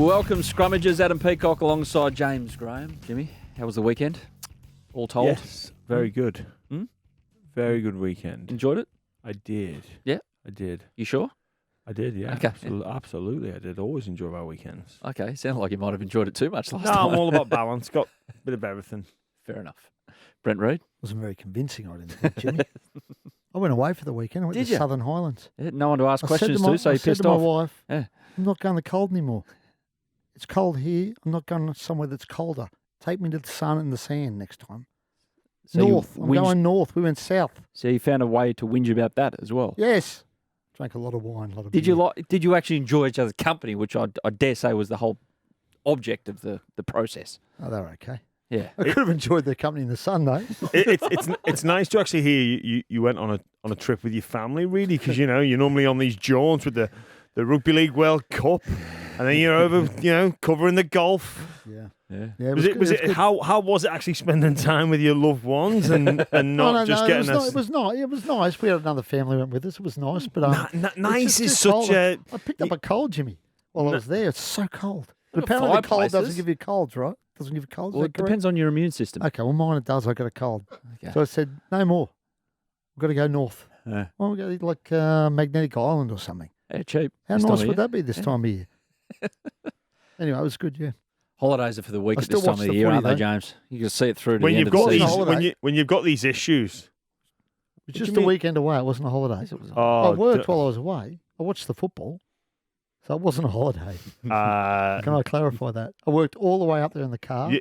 welcome, scrummagers. Adam Peacock alongside James Graham. Jimmy, how was the weekend? All told? Yes, very good. Very good weekend. Enjoyed it? I did. Yeah? I did. You sure? I did, yeah. Okay. Absolutely, I did. Always enjoy our weekends. Okay, sounded like you might have enjoyed it too much last No, time. I'm all about balance. Got a bit of everything. Fair enough. Brent Read? Wasn't very convincing, I didn't think, Jimmy. I went away for the weekend. I went Did to you? Southern Highlands. Yeah, no one to ask I questions said to, to, so I you said pissed to off. my wife, Yeah. I'm not going to the cold anymore. It's cold here. I'm not going somewhere that's colder. Take me to the sun and the sand next time. So north. I'm going north. We went south. So you found a way to whinge about that as well? Yes. Drank a lot of wine, a lot of Did beer. Did you actually enjoy each other's company, which I dare say was the whole object of the process? Oh, they were okay. Yeah. I could have enjoyed their company in the sun, though. It's nice to actually hear you went on a trip with your family, really, because you're normally on these jaunts with the Rugby League World Cup, and then you're over covering the golf. Yeah. Yeah. How was it actually spending time with your loved ones and not getting it was nice. It was nice. We had another family went with us. It was nice, but nice is such cold. a. I picked up a cold, Jimmy, while I was there. It's so cold. But Got apparently, the cold fireplaces. doesn't give you colds, right? Doesn't give you colds. Well, it depends on your immune system. Okay, well, mine it does. I got a cold, Okay. so I said no more. We've got to go north. Yeah. Well, we go to like Magnetic Island or something. Yeah, cheap. How This time nice of would year. that be this time of year? Anyway, it was good. Yeah. Holidays are for the week I at this still time of watch the the year, footy, aren't they, though. James? You can see it through to When the end you've of got the these, season. holiday. when you've got these issues. It's just a weekend away. It wasn't a holiday. I worked while I was away. I watched the football, so it wasn't a holiday. Can I clarify that? I worked all the way up there in the car.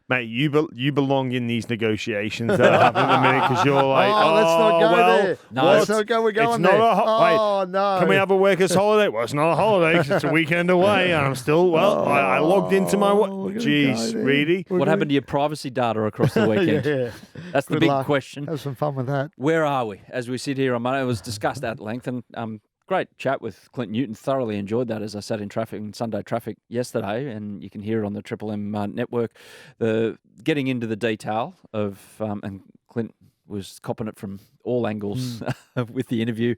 Mate, you belong in these negotiations that are happening at the minute because you're like, let's not go there. No, Let's not go. We're going there. No. Can we have a workers' holiday? Well, it's not a holiday 'cause it's a weekend away, and I'm still. I logged into my. Jeez, really? What happened to your privacy data across the weekend? Yeah. That's the Good big luck. question. Have some fun with that. Where are we as we sit here on Monday? It was discussed at length, and great chat with Clint Newton. Thoroughly enjoyed that as I sat in traffic in Sunday traffic yesterday, and you can hear it on the Triple M network. The getting into the detail of and Clint was copping it from all angles with the interview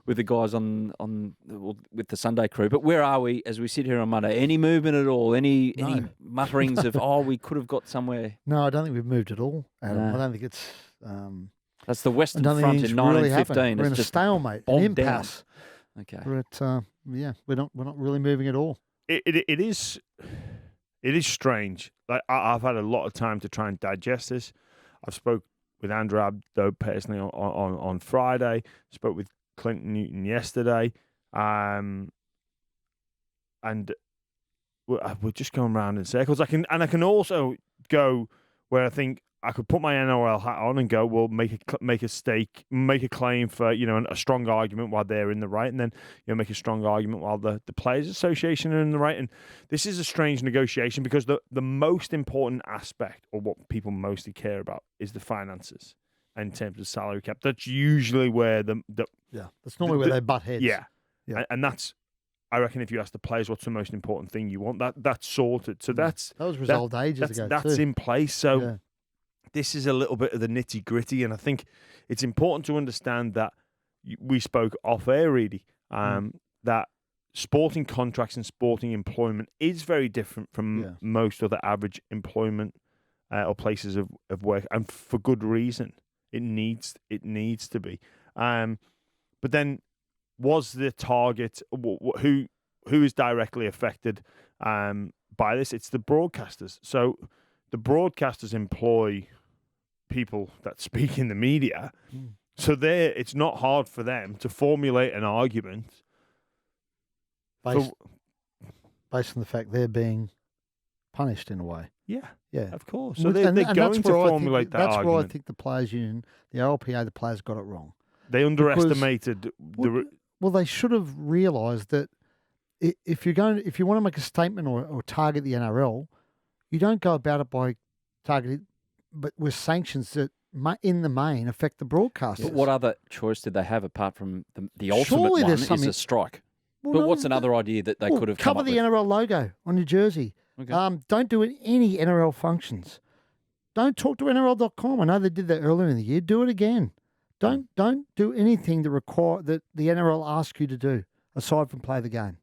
with the guys with the Sunday crew. But where are we as we sit here on Monday? Any movement at all? Any mutterings of we could have got somewhere? No, I don't think we've moved at all, Adam. No. I don't think it's. That's the Western I don't Front think in it's really happened. 1915. We're in It's a just stalemate, an bogged down. impasse. Okay. We're at we're not really moving at all. It is strange. Like I've had a lot of time to try and digest this. I've spoke with Andrew Abdo personally on Friday. Spoke with Clinton Newton yesterday, and we're just going round in circles. I can also go where I think I could put my NRL hat on and go, well, make a claim for a strong argument while they're in the right, and then make a strong argument while the Players Association are in the right. And this is a strange negotiation because the most important aspect, or what people mostly care about, is the finances in terms of salary cap. That's usually where That's normally where they butt heads. Yeah. Yeah. And that's, I reckon, if you ask the players what's the most important thing you want, that's sorted. So that was resolved ages ago. That's too. in place. So. Yeah. This is a little bit of the nitty gritty, and I think it's important to understand that we spoke off air, really, that sporting contracts and sporting employment is very different from most other average employment or places of work, and for good reason. It needs to be. But then, was the target who is directly affected by this? It's the broadcasters. So the broadcasters employ people that speak in the media, so it's not hard for them to formulate an argument based on the fact they're being punished in a way. Yeah, Yeah, of course. So they're going to formulate that argument. That's where I argument. think the players' union, the RLPA, the players got it wrong. They underestimated Well, they should have realised that if you want to make a statement or target the NRL, you don't go about it by targeting, but with sanctions that in the main affect the broadcasters. But what other choice did they have apart from the ultimate Surely one there's is something- a strike? Well, But no, what's another idea that they could have come cover up the with? NRL logo on your jersey. Okay. Don't do any NRL functions. Don't talk to NRL.com. I know they did that earlier in the year. Do it again. Don't do anything that the NRL asks you to do aside from play the game.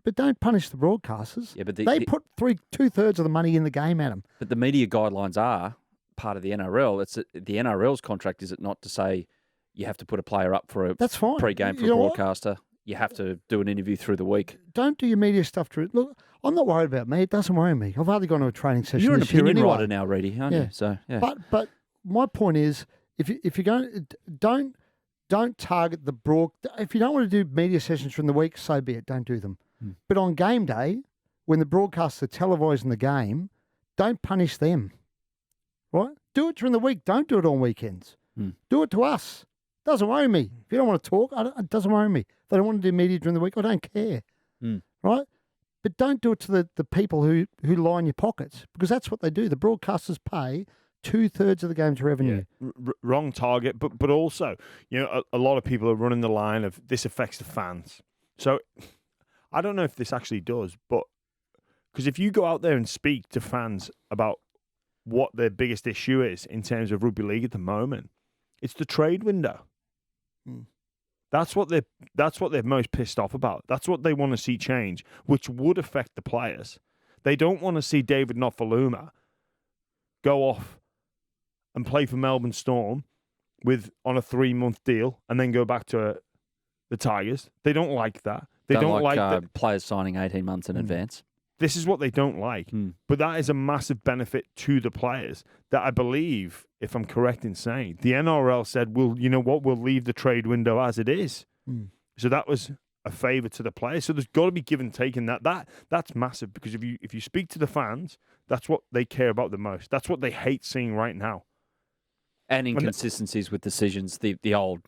But don't punish the broadcasters. Yeah, but they put 2/3 of the money in the game at them. But the media guidelines are part of the NRL. It's the NRL's contract, is it not, to say you have to put a player up for a That's fine. pre-game for You a know what? broadcaster. You have to do an interview through the week. Don't do your media stuff through. Look, I'm not worried about me. It doesn't worry me. I've hardly gone to a training session. You're an this year opinion anyway. writer now, Reedy, aren't you? So yeah. But my point is, if you're going, don't target the broad. If you don't want to do media sessions from the week, so be it. Don't do them. But on game day, when the broadcasts are televising the game, don't punish them. Right? Do it during the week. Don't do it on weekends. Do it to us. Doesn't worry me. If you don't want to talk, it doesn't worry me. If they don't want to do media during the week, I don't care. Right? But don't do it to the people who line your pockets, because that's what they do. The broadcasters pay 2/3 of the game's revenue. Yeah. Wrong target, but also, a lot of people are running the line of this affects the fans. So I don't know if this actually does, but because if you go out there and speak to fans about what their biggest issue is in terms of rugby league at the moment, it's the trade window. That's what they're most pissed off about. That's what they want to see change, which would affect the players. They don't want to see David Nofaluma go off and play for Melbourne Storm on a 3-month deal and then go back to the Tigers. They don't like that. They don't like that. Players signing 18 months in advance. This is what they don't like. But that is a massive benefit to the players that I believe, if I'm correct in saying, the NRL said, well, you know what, we'll leave the trade window as it is. So that was a favour to the players. So there's got to be give and take in that. That's massive, because if you speak to the fans, that's what they care about the most. That's what they hate seeing right now. And inconsistencies with decisions, the old,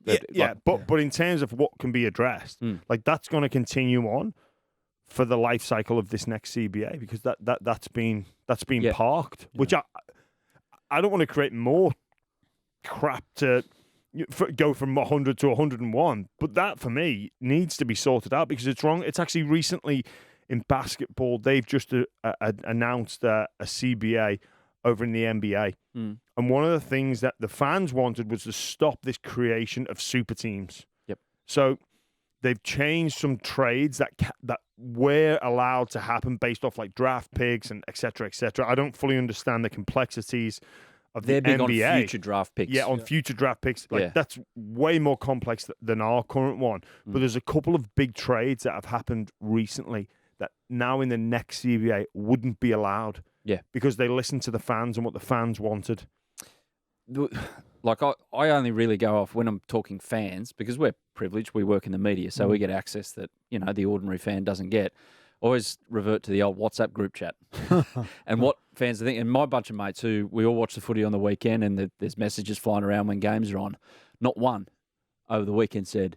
But in terms of what can be addressed, like that's going to continue on for the life cycle of this next CBA, because that's been parked. Which I don't want to create more crap to go from 100 to 101, but that for me needs to be sorted out because it's wrong. It's actually recently in basketball they've just announced a CBA over in the NBA. And one of the things that the fans wanted was to stop this creation of super teams. So they've changed some trades that were allowed to happen based off like draft picks and et cetera, et cetera. I don't fully understand the complexities of the NBA. They're big on future draft picks. Yeah, on future draft picks. That's way more complex than our current one. But there's a couple of big trades that have happened recently that now in the next CBA wouldn't be allowed. Yeah. Because they listened to the fans and what the fans wanted. Like I only really go off when I'm talking fans, because we're privileged. We work in the media, so we get access that the ordinary fan doesn't get. Always revert to the old WhatsApp group chat and what fans are thinking. And my bunch of mates who we all watch the footy on the weekend, and there's messages flying around when games are on. Not one over the weekend said,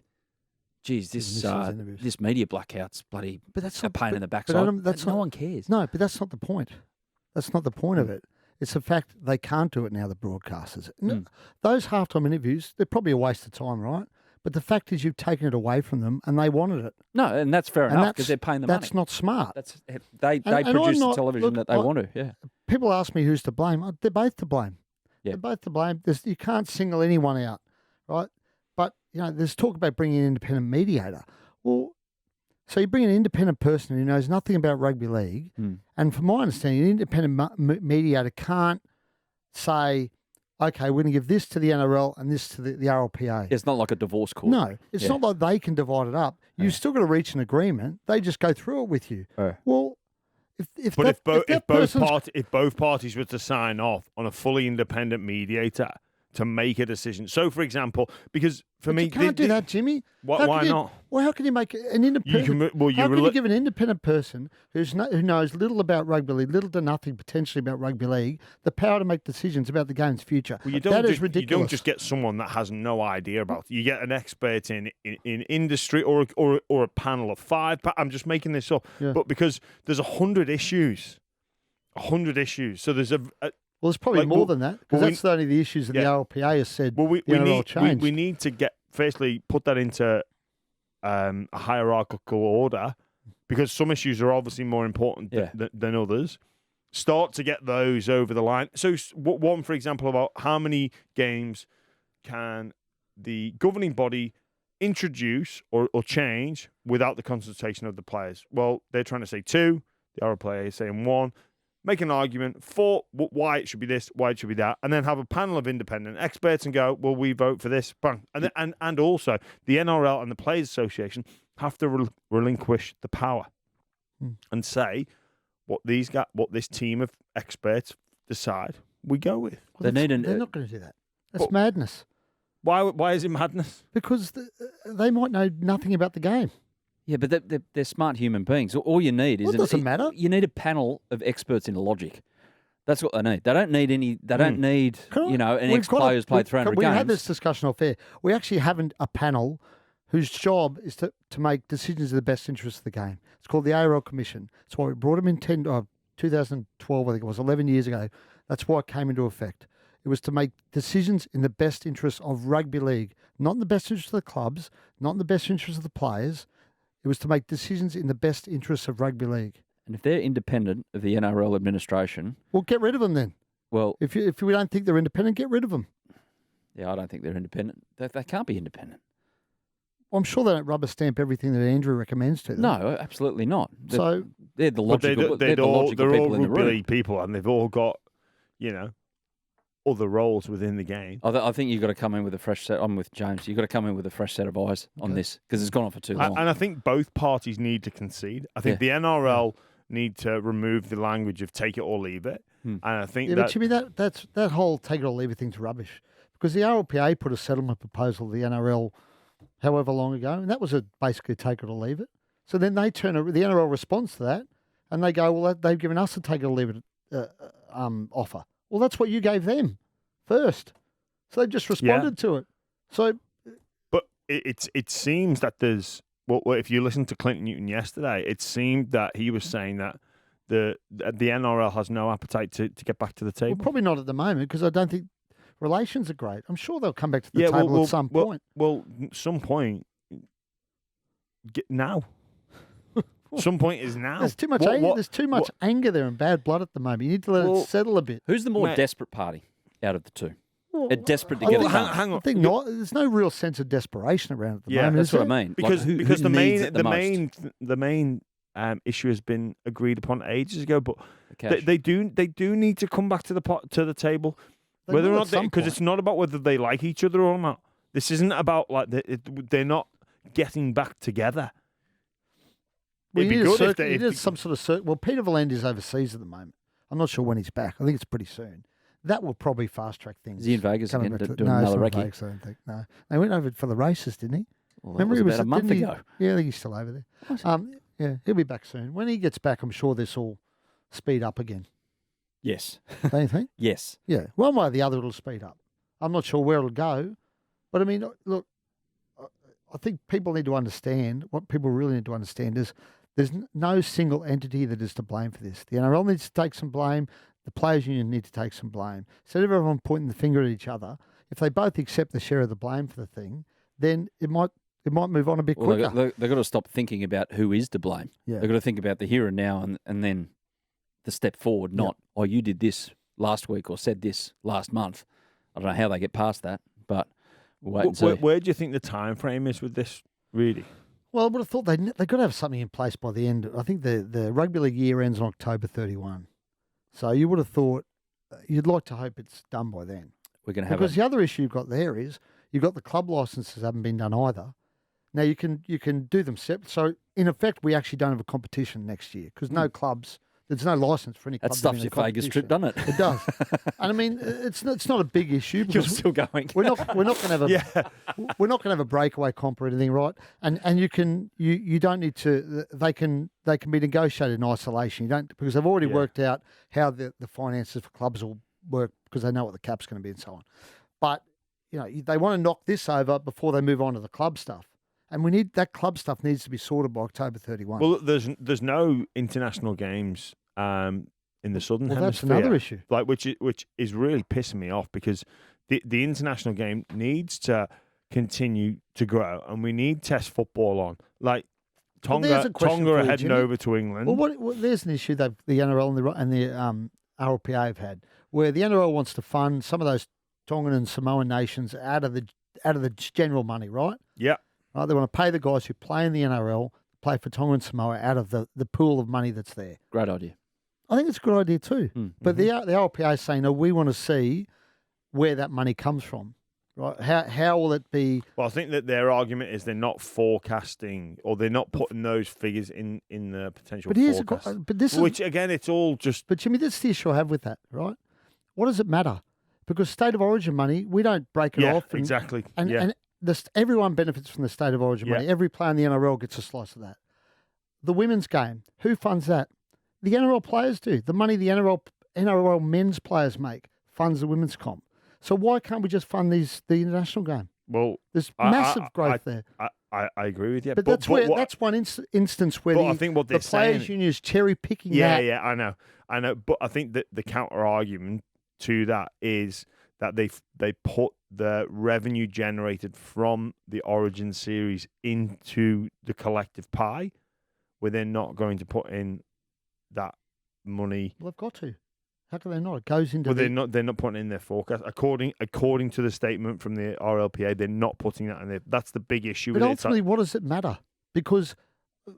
"Geez, this media blackout's bloody a pain in the backside." No one cares. No, but that's not the point. That's not the point of it. It's the fact they can't do it now, the broadcasters. Those halftime interviews, they're probably a waste of time, right? But the fact is you've taken it away from them and they wanted it. No, and that's fair enough because they're paying the money. That's not smart. They produce the television that they want to, yeah. People ask me who's to blame. They're both to blame. Yeah. They're both to blame. You can't single anyone out, right? But, there's talk about bringing an independent mediator. Well, so you bring an independent person who knows nothing about rugby league, and from my understanding, an independent mediator can't say, okay, we're going to give this to the NRL and this to the RLPA. It's not like a divorce court. No, it's not like they can divide it up. You've still got to reach an agreement. They just go through it with you. Well, if both parties were to sign off on a fully independent mediator to make a decision. So, for example, because for me, you can't do that, Jimmy. Why not? Well, how can you make an independent? How can you give an independent person who knows little about rugby league, little to nothing potentially about rugby league, the power to make decisions about the game's future? Well, is ridiculous. You don't just get someone that has no idea about it. You get an expert in industry or a panel of 5. I'm just making this up, but because there's 100 issues, so there's well, it's probably more than that, because that's only the issues that the RLPA has said. Well, we need to put that into a hierarchical order, because some issues are obviously more important than others. Start to get those over the line. So one, for example, about how many games can the governing body introduce or change without the consultation of the players? Well, they're trying to say 2. The other player is saying 1. Make an argument for why it should be this, why it should be that, and then have a panel of independent experts and go, well, we vote for this. Bang. And also, the NRL and the Players Association have to relinquish the power and say what this team of experts decide we go with. Well, they're not going to do that. That's madness. Why is it madness? Because they might know nothing about the game. Yeah, but they're smart human beings. All you need is... Well, it doesn't matter. You need a panel of experts in logic. That's what they need. They don't need any... They don't need, an ex-player's played 300 games. We had this discussion off air. We actually haven't a panel whose job is to make decisions in the best interest of the game. It's called the ARL Commission. That's why we brought them in 2012, I think it was, 11 years ago. That's why it came into effect. It was to make decisions in the best interest of rugby league, not in the best interest of the clubs, not in the best interest of the players. It was to make decisions in the best interests of rugby league. And if they're independent of the NRL administration... Well, get rid of them then. Well... If we don't think they're independent, get rid of them. Yeah, I don't think they're independent. They can't be independent. Well, I'm sure they don't rubber stamp everything that Andrew recommends to them. No, absolutely not. They're the They're logical, they're the logical all people in the rugby room. league people, and they've all got, other roles within the game. I think you've got to come in with a fresh set. I'm with James. You've got to come in with a fresh set of eyes on this because it's gone on for too long. And I think both parties need to concede. I think the NRL need to remove the language of take it or leave it. And I think but Jimmy, that whole take it or leave it thing's rubbish because the RLPA put a settlement proposal to the NRL however long ago, and that was basically take it or leave it. So then the NRL responds to that, and they go, well, they've given us a take it or leave it offer. Well, that's what you gave them first. So they just responded to it. So, but it seems that there's if you listen to Clinton Newton yesterday, it seemed that he was saying that the NRL has no appetite to get back to the table. Well, probably not at the moment because I don't think relations are great. I'm sure they'll come back to the table at some point. Well, some point. Now. Some point is now. There's too much anger. There's too much anger there and bad blood at the moment. You need to let it settle a bit. Who's the more desperate party out of the two? Desperate to get it done. Hang on. I think there's no real sense of desperation around at the moment. That's what I mean. Because the main issue has been agreed upon ages ago, but they do need to come back to the table, whether or not because it's not about whether they like each other or not. This isn't about they're not getting back together. It'd be good if they did some sort of well, Peter Valand is overseas at the moment. I'm not sure when he's back. I think it's pretty soon. That will probably fast track things. Is he in Vegas again doing no, another recce? Vegas, I don't think. No, they went over for the races, didn't he? Well, remember, he was about a month ago. Yeah, I think he's still over there. Yeah, he'll be back soon. When he gets back, I'm sure this will speed up again. Yes. Don't you think? Yes. Yeah, one way or the other, it'll speed up. I'm not sure where it'll go, but I mean, look, I think people need to understand. What people really need to understand is there's no single entity that is to blame for this. The NRL needs to take some blame. The Players' Union need to take some blame. Instead of everyone pointing the finger at each other, if they both accept the share of the blame for the thing, then it might move on a bit quicker. They've got to stop thinking about who is to blame. Yeah. They've got to think about the here and now and then the step forward, not, you did this last week or said this last month. I don't know how they get past that, but we'll wait and see. Where do you think the time frame is with this, really? Well, I would have thought they've got to have something in place by the end. I think the rugby league year ends on October 31. So you would have thought you'd like to hope it's done by then. We're going to have because the other issue you've got there is you've got the club licenses haven't been done either. Now you can do them separate. So in effect, we actually don't have a competition next year because no clubs. There's no license for any club. That stuffs your Vegas trip, doesn't it? It does. And I mean, it's not a big issue because you're still going. We're not going to have a we're not going to have a breakaway comp or anything, right? And you don't need to. They can be negotiated in isolation. You don't because they've already worked out how the finances for clubs will work because they know what the cap's going to be and so on. But they want to knock this over before they move on to the club stuff. And we need that club stuff needs to be sorted by October 31. Well, there's no international games in the Southern Hemisphere. That's another issue. Which is really pissing me off because the international game needs to continue to grow, and we need Test football on. Like Tonga are heading over to England. Well, there's an issue that the NRL and the RLPA have had, where the NRL wants to fund some of those Tongan and Samoan nations out of the general money, right? Yeah. Right? They want to pay the guys who play in the NRL, play for Tonga and Samoa out of the pool of money that's there. Great idea. I think it's a good idea too. But the RLPA is saying, no, we want to see where that money comes from. Right? How will it be? Well, I think that their argument is they're not forecasting or they're not putting those figures in the potential forecast. Which, again, it's all just... But, Jimmy, this is the issue I have with that, right? What does it matter? Because state of origin money, we don't break it off. Exactly. And everyone benefits from the state of origin money. Every player in the NRL gets a slice of that. The women's game, who funds that? The NRL players do. The money the NRL men's players make funds the women's comp. So why can't we just fund the international game? Well, there's massive growth there. I agree with you. But that's one instance where I think what the players' union is cherry picking that. Yeah, I know. But I think that the counter argument to that is that they put the revenue generated from the Origin series into the collective pie, where they're not going to put in that money. Well, they've got to. How can they not? It goes into. Well, they're not putting in their forecast. According to the statement from the RLPA, they're not putting that in there. That's the big issue. But ultimately, what does it matter? Because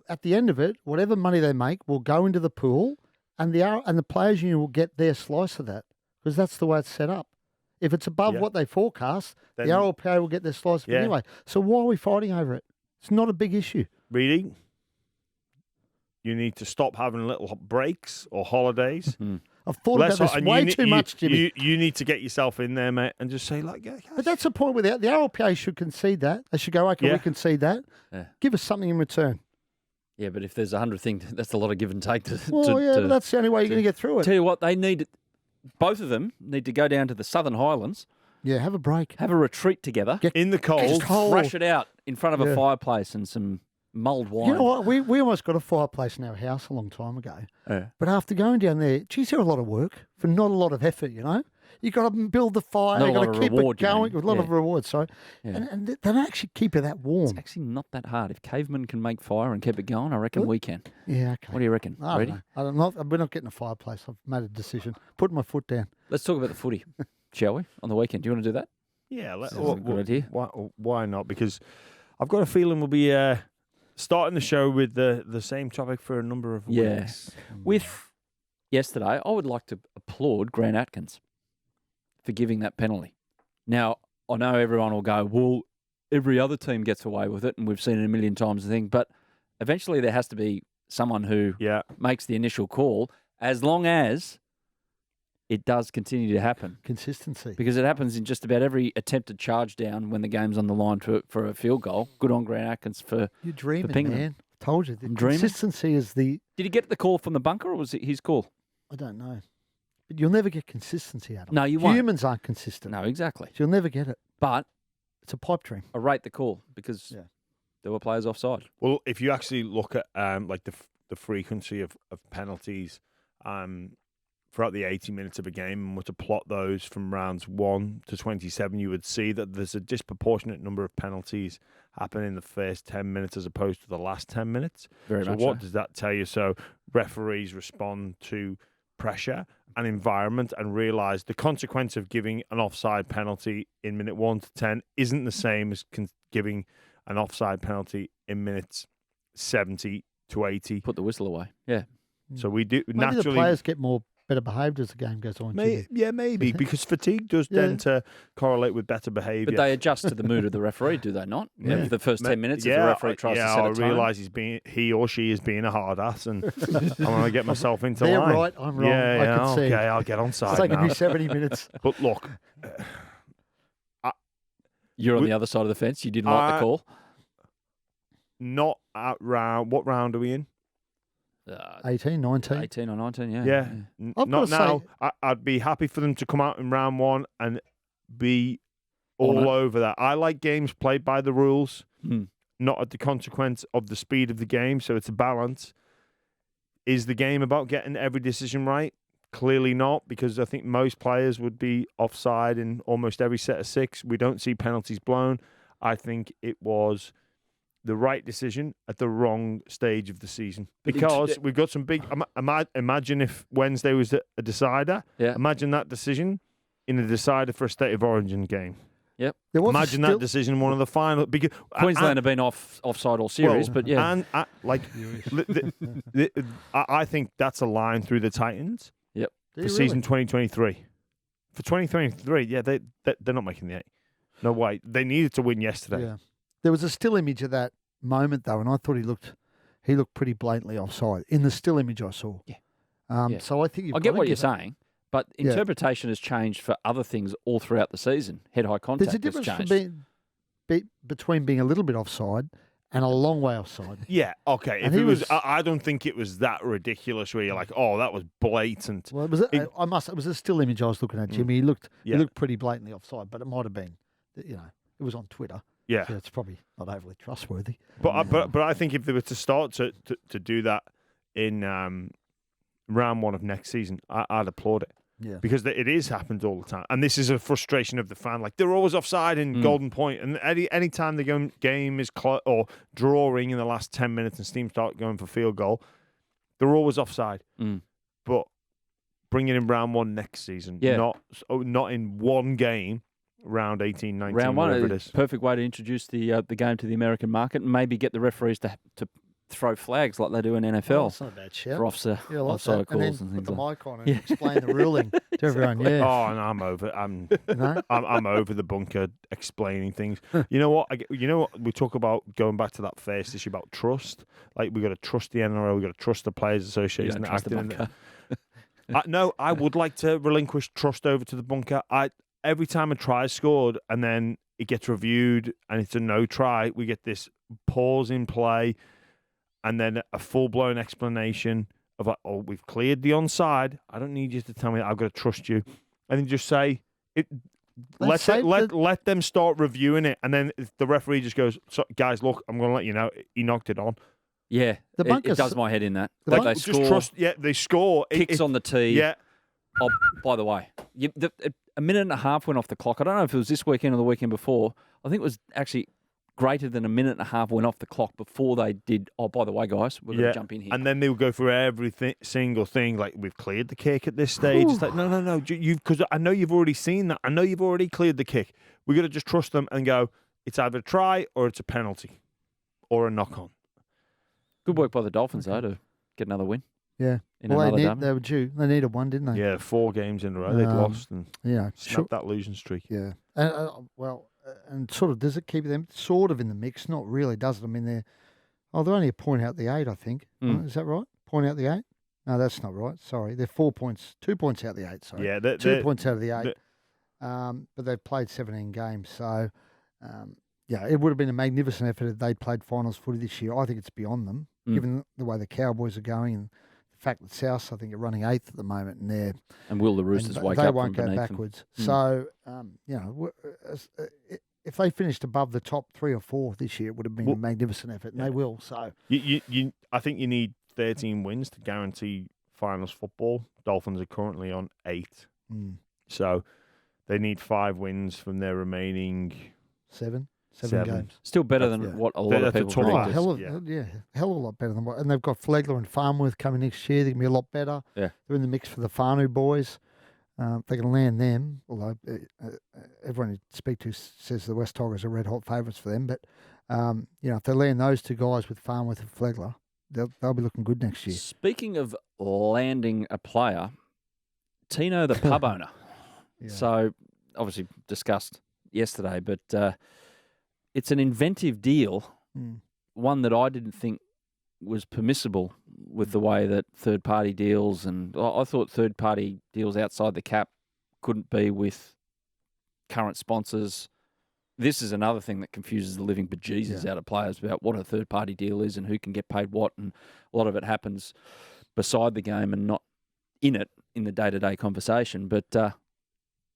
at the end of it, whatever money they make will go into the pool, and the players' union will get their slice of that because that's the way it's set up. If it's above what they forecast, then the RLPA will get their slice of it anyway. So why are we fighting over it? It's not a big issue. Really? You need to stop having little breaks or holidays. I've thought about this way too much, Jimmy. You need to get yourself in there, mate, and just say, like, yeah. But that's the point where the RLPA should concede that. They should go, okay, we concede that. Yeah. Give us something in return. Yeah, but if there's 100 things, that's a lot of give and take. But that's the only way you're going to get through it. Tell you what, both of them need to go down to the Southern Highlands. Yeah, have a break. Have a retreat together. In the cold. Thrash it out in front of a fireplace and some mulled wine. You know what? We almost got a fireplace in our house a long time ago. Yeah. But after going down there, geez, they're a lot of work for not a lot of effort, you know? You've got to build the fire. You've got to keep it going with a lot of rewards. So, and they don't actually keep it that warm. It's actually not that hard. If cavemen can make fire and keep it going, I reckon we can. Yeah, okay. What do you reckon? Ready? We're not getting a fireplace. I've made a decision. Putting my foot down. Let's talk about the footy, shall we, on the weekend? Do you want to do that? Yeah. Good idea. Why not? Because I've got a feeling we'll be starting the show with the same topic for a number of weeks. With yesterday, I would like to applaud Grant Atkins for giving that penalty. Now, I know everyone will go, well, every other team gets away with it, and we've seen it a million times, I think, but eventually there has to be someone who makes the initial call, as long as it does continue to happen. Consistency. Because it happens in just about every attempted charge down when the game's on the line for a field goal. Good on Grant Atkins for You're dreaming, for man. I told you. The consistency is the... Did he get the call from the bunker, or was it his call? I don't know. But you'll never get consistency out of it. No, you won't. Humans aren't consistent. No, exactly. So you'll never get it. But it's a pipe dream. I rate the call because there were players offside. Well, if you actually look at like the frequency of penalties throughout the 80 minutes of a game and were to plot those from rounds 1 to 27, you would see that there's a disproportionate number of penalties happen in the first 10 minutes as opposed to the last 10 minutes. Very much what does that tell you? So referees respond to pressure and environment and realise the consequence of giving an offside penalty in minute 1 to 10 isn't the same as giving an offside penalty in minutes 70 to 80. Put the whistle away. Yeah. So we do Maybe naturally... the players get more better behaved as the game goes on. Maybe, because fatigue does tend to correlate with better behaviour. But they adjust to the mood of the referee, do they not? Yeah. For the first 10 minutes, if the referee tries to set a tone. I realise he or she is being a hard ass, and I want to get myself into They're line. right, I'm wrong. I can see. Okay, I'll get on side. It's taken me 70 minutes. But look, you're on the other side of the fence. You didn't like the call. Not at round. What round are we in? 18, 19. 18 or 19, yeah. Yeah. Not now. I'd be happy for them to come out in round 1 and be all over that. I like games played by the rules, not at the consequence of the speed of the game, so it's a balance. Is the game about getting every decision right? Clearly not, because I think most players would be offside in almost every set of 6. We don't see penalties blown. I think it was the right decision at the wrong stage of the season, because we've got some big... Imagine if Wednesday was a decider. Yeah. Imagine that decision in a decider for a State of Origin game. Yep. There was Imagine that decision in one of the final. Because Queensland have been offside all series, but yeah. And I think that's a line through the Titans. Yep. For season 2023. For 2023, yeah, they're not making the 8. No way. They needed to win yesterday. Yeah. There was a still image of that moment though, and I thought he looked pretty blatantly offside in the still image I saw. Yeah. Yeah. So I think I get what you're saying, but interpretation has changed for other things all throughout the season. Head-high contact There's a difference has changed. between being a little bit offside and a long way offside. Yeah, okay. And if it was, I don't think it was that ridiculous where you're like, oh, that was blatant. Well, it was a still image I was looking at, Jimmy. He looked pretty blatantly offside, but it might have been, it was on Twitter. Yeah. So it's probably not overly trustworthy. But I think if they were to start to do that in round 1 of next season, I'd applaud it. Yeah. Because it is happened all the time. And this is a frustration of the fan. Like, they're always offside in golden point. And any time the game is or drawing in the last 10 minutes and Steam start going for field goal, they're always offside. But bring it in round 1 next season. Yeah. Not in one game, round 18, 19, round 1 whatever it is is. perfect way to introduce the game to the American market and maybe get the referees to throw flags like they do in NFL. Oh, that's not a bad shout. For offside calls and things put the like mic on and explain the ruling to everyone. Yeah. Oh, and I'm over. I'm over the bunker explaining things. You know what? We talk about going back to that first issue about trust. Like, we got to trust the NRL. We got to trust the Players Association. trust the bunker. No, I would like to relinquish trust over to the bunker. Every time a try is scored and then it gets reviewed and it's a no try, we get this pause in play. And then a full-blown explanation of like, oh, we've cleared the onside. I don't need you to tell me that. I've got to trust you. And then just say it. Let them start reviewing it. And then if the referee just goes, so, guys, look, I'm going to let you know he knocked it on. Yeah, it does my head in that. Like, they just score. trust. Yeah, they score. Kicks on the tee. Yeah. Oh, by the way, a minute and a half went off the clock. I don't know if it was this weekend or the weekend before. I think it was actually greater than a minute and a half went off the clock before they did. Oh, by the way, guys, we're going to jump in here. And then they would go through single thing. Like, we've cleared the kick at this stage. It's like, no. Because I know you've already seen that. I know you've already cleared the kick. We got to just trust them and go, it's either a try or it's a penalty or a knock on. Good work by the Dolphins, though, to get another win. Yeah. They were due. They needed one, didn't they? Yeah, 4 games in a row. They'd lost and snapped that losing streak. Yeah. And sort of, does it keep them sort of in the mix? Not really, does it? I mean, they're only a point out the 8, I think. Is that right? Point out the 8? No, that's not right. Sorry. They're 4 points, 2 points out the 8, sorry. Yeah, 2 points out of the 8. But they've played 17 games. So, it would have been a magnificent effort if they'd played finals footy this year. I think it's beyond them, given the way the Cowboys are going and the fact that South, I think, are running 8th at the moment. And will the Roosters wake up They won't from go backwards. So, if they finished above the top 3 or 4 this year, it would have been a magnificent effort, and they will. So, I think you need 13 wins to guarantee finals football. Dolphins are currently on 8. So they need 5 wins from their remaining 7 games. Still better than what a lot of people predicted. Hell of a lot better than what. And they've got Flegler and Farmworth coming next year. They're going to be a lot better. Yeah. They're in the mix for the Fanu boys. They can land them, although everyone you speak to says the West Tigers are red hot favourites for them. But if they land those 2 guys with Farmworth and Flegler, they'll be looking good next year. Speaking of landing a player, Tino, the pub owner. So obviously discussed yesterday, but it's an inventive deal, one that I didn't think was permissible with the way that third-party deals, and I thought third-party deals outside the cap couldn't be with current sponsors. This is another thing that confuses the living bejesus out of players about what a third-party deal is and who can get paid what, and a lot of it happens beside the game and not in the day-to-day conversation. But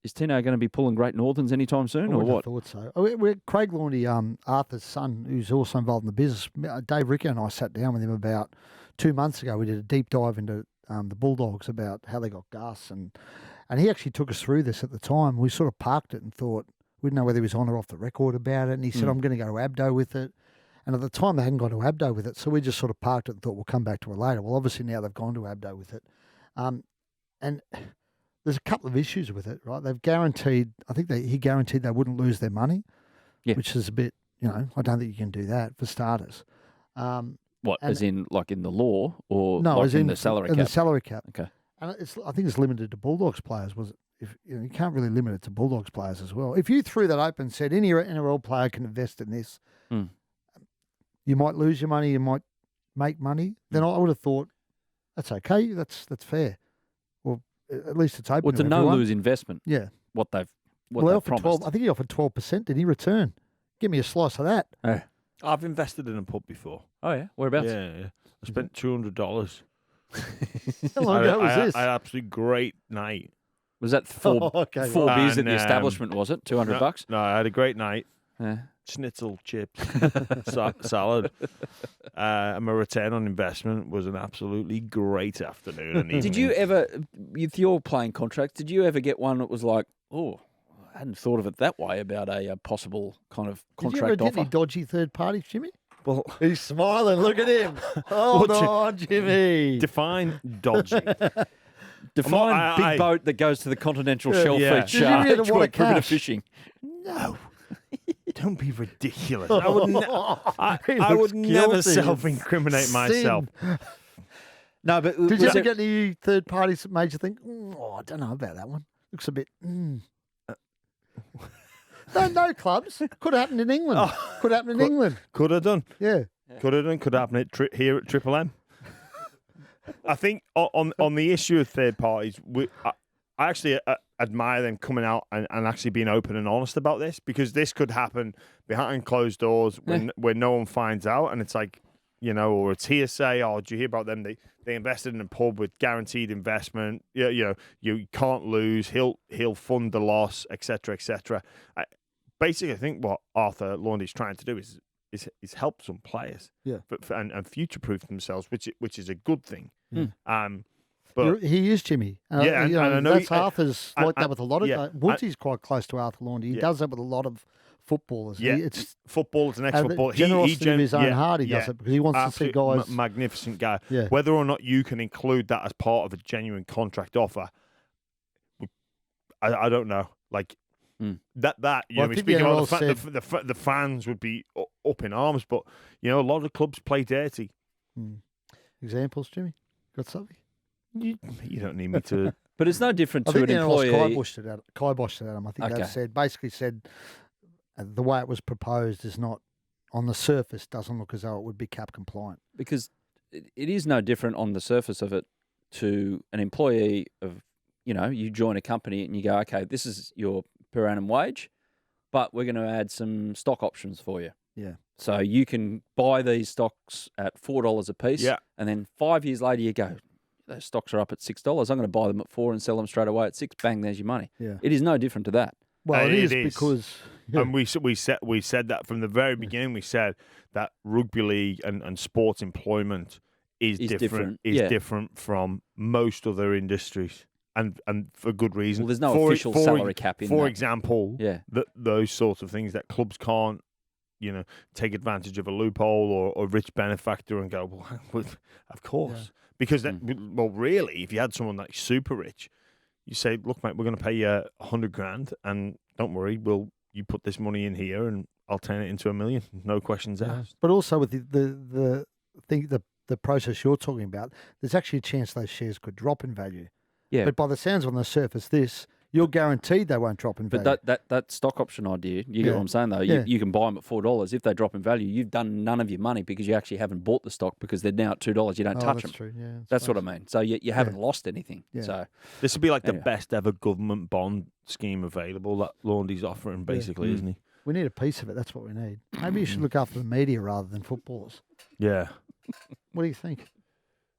is Tino going to be pulling Great Northerns anytime soon, or what? I thought so. Craig Laundy, Arthur's son, who's also involved in the business, Dave Ricker and I sat down with him about 2 months ago. We did a deep dive into the Bulldogs about how they got Gus, and he actually took us through this at the time. We sort of parked it and thought, we didn't know whether he was on or off the record about it, and he said, I'm going to go to Abdo with it. And at the time, they hadn't gone to Abdo with it, so we just sort of parked it and thought, we'll come back to it later. Well, obviously now they've gone to Abdo with it. And there's a couple of issues with it, right? They've guaranteed. I think he guaranteed they wouldn't lose their money, which is a bit. I don't think you can do that for starters. What, as in like in the law, or no, like as in the salary cap? In the salary cap. Okay. And I think it's limited to Bulldogs players. You can't really limit it to Bulldogs players as well. If you threw that open and said any NRL player can invest in this, you might lose your money, you might make money. Then I would have thought that's okay. That's fair. Well, at least it's open. Well, it's a no-lose investment. Yeah. What they've offered promised. 12. I think he offered 12%. Did he return? Give me a slice of that. I've invested in a pub before. Oh yeah, whereabouts? Yeah. I spent $200. How long ago was this? I had an absolutely great night. Was that four beers at the establishment? Was it $200? No, I had a great night. Yeah. Schnitzel, chips, salad. And my return on investment was an absolutely great afternoon. And Did you ever, with your playing contract, did you ever get one that was like, oh, I hadn't thought of it that way about a possible kind of contract Did you ever offer? get any dodgy third parties, Jimmy? Well, he's smiling. Look at him. Hold on, Jimmy. Define dodgy. Define big boat that goes to the continental shellfish Did you really shark want for a bit of cash? fishing. No. Don't be ridiculous. I would never guilty. self-incriminate myself. No, but Did you ever get any third parties that made you think, I don't know about that one? Looks a bit, No clubs. Could have happened in England. Could happen in England. Could have done. Yeah. Could have done. Could happen here at Triple M. I think on the issue of third parties, I actually admire them coming out and actually being open and honest about this, because this could happen behind closed doors when no one finds out, and it's like, or it's hearsay. Oh, did you hear about them? They invested in a pub with guaranteed investment. You can't lose. He'll fund the loss, etc., etc. Basically, I think what Arthur Laundy's trying to do is help some players, and future-proof themselves, which is a good thing. But he is, Jimmy. And I know that's Arthur's like that with a lot of. Woodsy's quite close to Arthur Laundy. He does that with a lot of footballers. It's footballers and ex-footballers. Generosity of his own heart. He does it because he wants to see guys. Magnificent guy. Yeah. Whether or not you can include that as part of a genuine contract offer, I don't know. Like. That speaking about the fans would be up in arms, but a lot of clubs play dirty. Examples, Jimmy? Got something? You don't need me to. But it's no different I to think an employee. Kiboshed it at him. I think they basically said the way it was proposed is not, on the surface, doesn't look as though it would be cap compliant. Because it is no different on the surface of it to an employee of, you join a company and you go, okay, this is your per annum wage, but we're going to add some stock options for you. Yeah. So you can buy these stocks at $4 a piece. Yeah. And then 5 years later you go, those stocks are up at $6. I'm going to buy them at $4 and sell them straight away at $6. Bang, there's your money. Yeah. It is no different to that. Well, it is because... Yeah. And we said that from the very beginning. We said that rugby league and sports employment is different from most other industries. And for good reason. Well, there's no official salary cap in For that. example, those sorts of things that clubs can't, take advantage of a loophole or a rich benefactor and go, well, of course. Yeah. Because, really, if you had someone that's super rich, you say, look, mate, we're going to pay you $100,000 and don't worry, you put this money in here and I'll turn it into $1 million. No questions asked. But also with the thing, the process you're talking about, there's actually a chance those shares could drop in value. Yeah. But by the sounds on the surface, you're guaranteed they won't drop in value. But that stock option idea, you get what I'm saying though. Yeah. You can buy them at $4. If they drop in value, you've done none of your money because you actually haven't bought the stock because they're now at $2. You don't touch them. True. Yeah, that's what I mean. So you haven't lost anything. Yeah. So this would be like the best ever government bond scheme available that Laundy's offering, basically, isn't he? We need a piece of it. That's what we need. Maybe you should look after the media rather than footballers. Yeah. What do you think?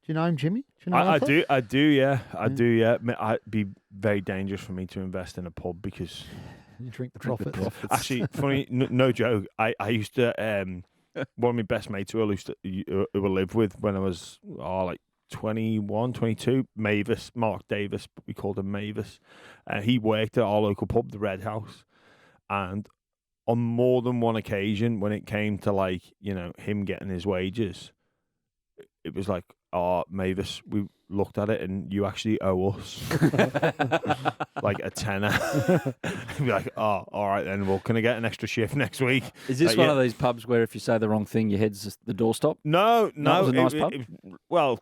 Do you know him, Jimmy? Do you know I do, yeah. I do, yeah. It'd be very dangerous for me to invest in a pub because... You drink the profits. Actually, funny, no joke. I used to... one of my best mates who I lived with when I was 21, 22, Mavis, Mark Davis, but we called him Mavis. He worked at our local pub, the Red House. And on more than one occasion, when it came to him getting his wages, it was like Mavis, we looked at it and you actually owe us like a tenner. Be like, oh, all right then. Well, can I get an extra shift next week? Is this one of these pubs where if you say the wrong thing, your head's the doorstop? No. It was a nice pub? Well,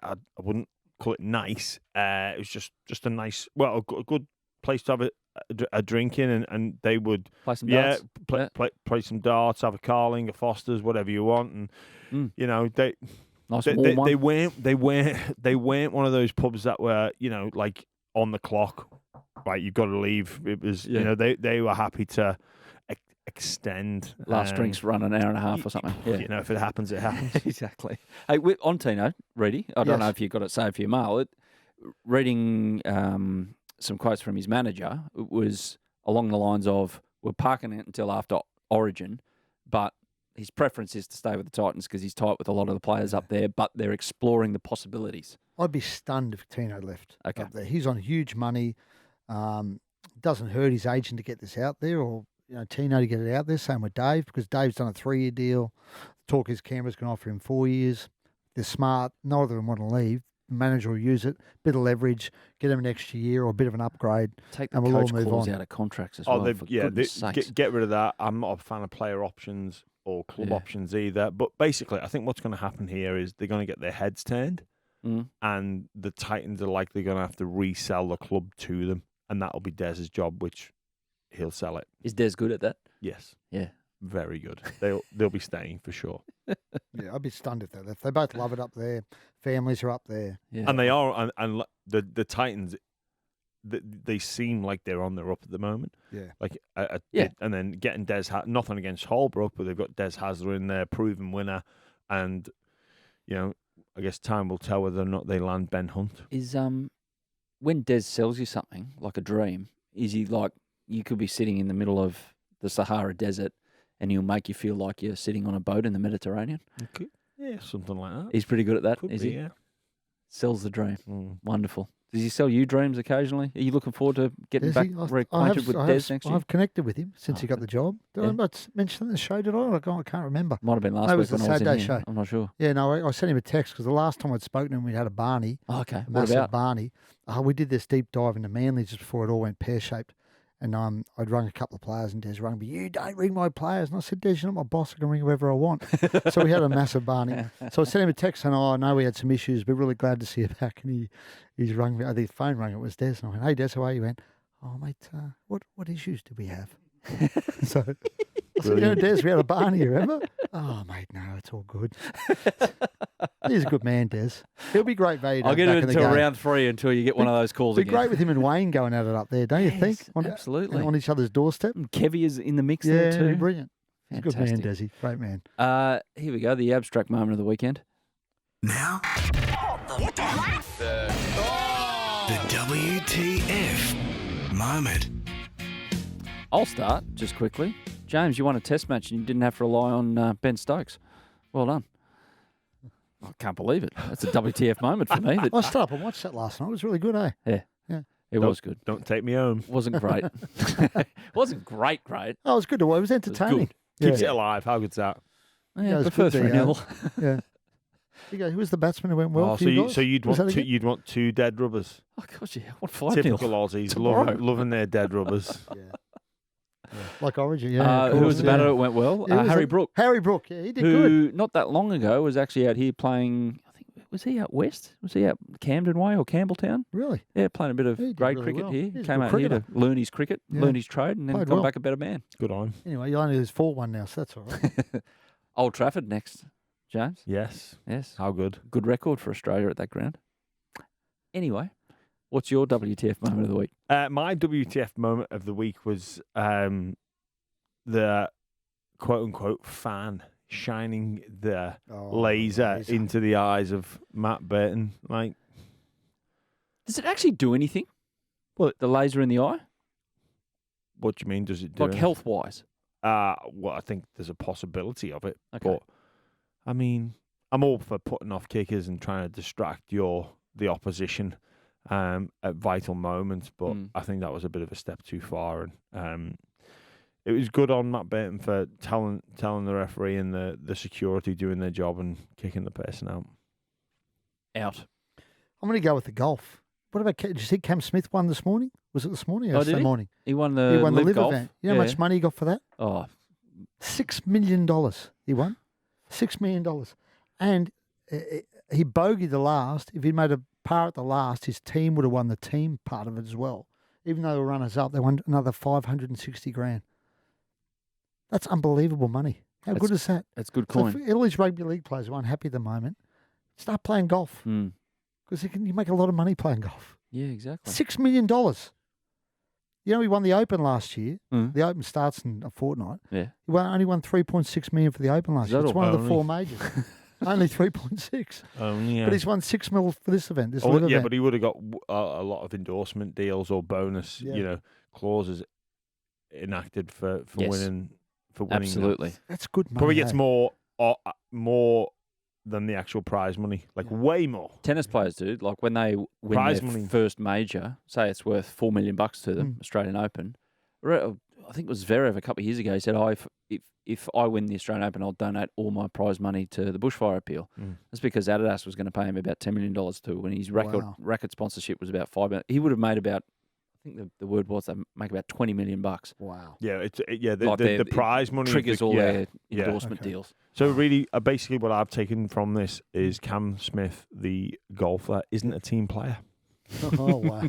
I wouldn't call it nice. It was just a nice, a good place to have a drink in, and they would Play some darts? play some darts, have a Carling, a Foster's, whatever you want, and you know they. Nice They warm one. they weren't one of those pubs that were, you know, like on the clock, right? You've got to leave. It was, you know, they were happy to extend. Last drinks run an hour and a half or something. Yeah. You know, if it happens, it happens. Exactly. Hey, on Tino, Ready. I don't know if you got it saved for your mail. Reading some quotes from his manager, it was along the lines of, we're parking it until after Origin, but his preference is to stay with the Titans because he's tight with a lot of the players up there, but they're exploring the possibilities. I'd be stunned if Tino left Okay. up there. He's on huge money. Doesn't hurt his agent to get this out there, or Tino to get it out there. Same with Dave, because Dave's done a 3-year deal. Talk is Canberra's going to offer him 4 years. They're smart. Neither of them want to leave. The manager will use it. Bit of leverage, get him an extra year or a bit of an upgrade. Take the and we'll coach all move clause on. out of contracts as well. For goodness sakes. Get rid of that. I'm not a fan of player options or club options either. But basically, I think what's going to happen here is they're going to get their heads turned, and the Titans are likely going to have to resell the club to them, and that'll be Des's job, which he'll sell it. Is Des good at that? Yes. Yeah. Very good. They'll be staying for sure. Yeah, I'd be stunned if they left. They both love it up there. Families are up there. Yeah. And they are, and the Titans, they seem like they're on their up at the moment. Yeah. Like, and then getting nothing against Holbrook, but they've got Des Hasler in there, proven winner, and I guess time will tell whether or not they land Ben Hunt. Is when Des sells you something like a dream, is he like you could be sitting in the middle of the Sahara Desert, and he'll make you feel like you're sitting on a boat in the Mediterranean? Okay. Yeah, something like that. He's pretty good at that, Could is be, he? Yeah. Sells the dream. Wonderful. Does he sell you dreams occasionally? Are you looking forward to getting Does back he? reacquainted with Des next year? I've connected with him since he got the job. Did I mention that in the show? Did I? I can't remember. Might have been last Maybe week it was when the I was in Saturday here. show. I'm not sure. Yeah, no, I sent him a text because the last time I'd spoken to him, we'd had a Barney. Oh, okay. A What massive about? Barney. We did this deep dive into Manly just before it all went pear-shaped. And I'd rung a couple of players, and Des rung me, you don't ring my players. And I said, Des, you're not my boss. I can ring whoever I want. So we had a massive Barney. So I sent him a text saying, I know we had some issues, but really glad to see you back. And he's rung me. The phone rang, it was Des. And I went, hey, Des, how are you? He went, oh, mate, what issues do we have? So I said, Des, we had a Barney, you remember? Oh, mate, no, it's all good. He's a good man, Des. He'll be great value. I'll get him until round 3 until you get one of those calls again. It'd be great with him and Wayne going at it up there, don't you think? Absolutely. On each other's doorstep. And Kevy is in the mix there too. Yeah, brilliant. He's a good man, Fantastic. Desi. Great man. Here we go, the abstract moment of the weekend. Now, the WTF moment. I'll start just quickly. James, you won a test match and you didn't have to rely on Ben Stokes. Well done. I can't believe it. That's a WTF moment for me. I stood up and watched that last night. It was really good, eh? Yeah. It was good. Don't take me home. Wasn't great. Wasn't great. Oh, it was good to watch. It was entertaining. Keeps it alive. How good's that? Yeah, it was prefer good, 3-0. Yeah. You go, who was the batsman who went well Oh, for you guys? so you'd Was that want two, again? you'd want 2 dead rubbers. Oh, gosh, yeah. What 5-0? Typical Aussies, Tomorrow. loving their dead rubbers. Like Origin, yeah. Who was the batter that went well? Yeah, it was Harry Brook. Harry Brook, yeah, he did Who, good. not that long ago, was actually out here playing, I think, was he out west? Was he out Camden Way or Campbelltown? Really? Yeah, playing a bit of He did grade really cricket well. here. He's a Came good out here to cricketer. learn his cricket, Yeah. learn his trade, and then Played come well. back a better man. Good on. Anyway, you'll only lose 4-1 now, so that's all right. Old Trafford next, James. Yes. Yes. How good? Good record for Australia at that ground. Anyway, what's your WTF moment of the week? My WTF moment of the week was the quote-unquote fan shining the laser into the eyes of Matt Burton. Like, Does it actually do anything? What? The laser in the eye? what do you mean? Does it do Like anything? health-wise? Well, I think there's a possibility of it. Okay. But, I mean, I'm all for putting off kickers and trying to distract the opposition at vital moments, but I think that was a bit of a step too far. And it was good on Matt Burton for telling the referee and the security doing their job and kicking the person out. out. I'm going to go with the golf. What about, did you see Cam Smith won this morning? Was it this morning or Oh, yesterday did he? morning? He won the Live golf. event. You know how much money he got for that? Oh, $6 million he won. $6 million. And he bogeyed the last. If he'd made a par at the last, his team would have won the team part of it as well. Even though they were runners up, they won another $560,000. That's unbelievable money. How good is that? That's good So coin. for all these rugby league players who aren't happy at the moment, start playing golf. Because you make a lot of money playing golf. Yeah, exactly. $6 million. You know, he won the Open last year. Mm. The Open starts in a fortnight. Yeah. He only won $3.6 million for the Open last Is year. that It's all? one of the Only? 4 majors. Only 3.6. Yeah. But he's won $6 million for this event. This Oh, live yeah, event. but he would have got a lot of endorsement deals or bonus, clauses enacted for Yes. winning. For winning. Absolutely. That's good money. Probably gets eh? more than the actual prize money, like way more. Tennis players do. Like when they win Prize their money. first major, say it's worth $4 million to them, Australian Open. I think it was Zverev a couple of years ago. He said, if I win the Australian Open, I'll donate all my prize money to the bushfire appeal. That's because Adidas was going to pay him about $10 million too, when his Wow. racket sponsorship was about $5 million. He would have made about, I think the word was they make about $20 million. Wow. Yeah, Like the prize money triggers all their yeah. endorsement Okay. deals. So really, basically, what I've taken from this is Cam Smith, the golfer, isn't a team player Oh, wow.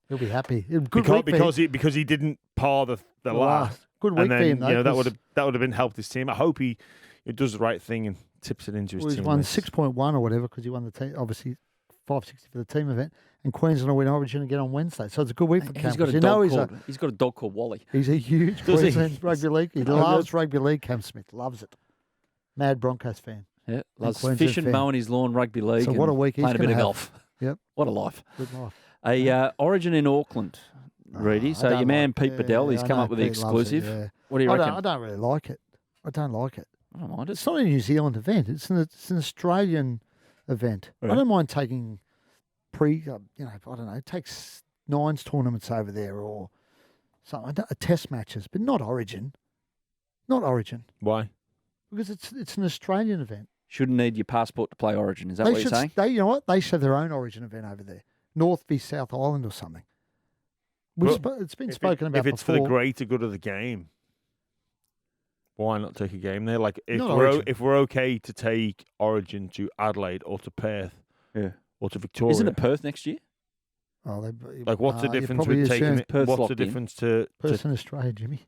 He'll be happy. Good week for him. because he didn't par the last. Good week And for then him, though. that 'cause- would have been helped his team. I hope he does the right thing and tips it into his Well, he's team. won 6.1 or whatever because he won the team, obviously 560 for the team event, and Queensland will win Origin again on Wednesday. So it's a good week for Cam. He's got 'cause a you know dog he's got a dog called Wally. he's a huge Does he? Queensland rugby league. He loves rugby league. Cam Smith loves it. Mad Broncos fan. Yeah, loves Queensland fishing, fan. mowing his lawn, rugby league. So what a and week he's playing a bit gonna of have. golf. Yep. What a life. Good life. Origin in Auckland, Reedy. I So don't your man like- Pete Bedell, he's I come know up with the Pete loves it, exclusive. yeah. What do you reckon? I don't really like it. I don't like it. I don't mind it. It's not a New Zealand event. It's an Australian event. Right. I don't mind taking I don't know, takes nines tournaments over there or something, test matches, but not Origin. Not Origin. Why? Because it's an Australian event. Shouldn't need your passport to play Origin. Is that what you're saying? You know what? They should have their own Origin event over there. North v South Island or something. It's been spoken about if it's before. for the greater good of the game. Why not take a game there? Like Not Origin. if we're okay to take Origin to Adelaide or to Perth, Yeah. or to Victoria, Isn't it Perth next year? Oh, like what's the yeah, difference probably with is, taking yeah. it? Perth's What's the locked in. difference to Perth in Australia, Jimmy.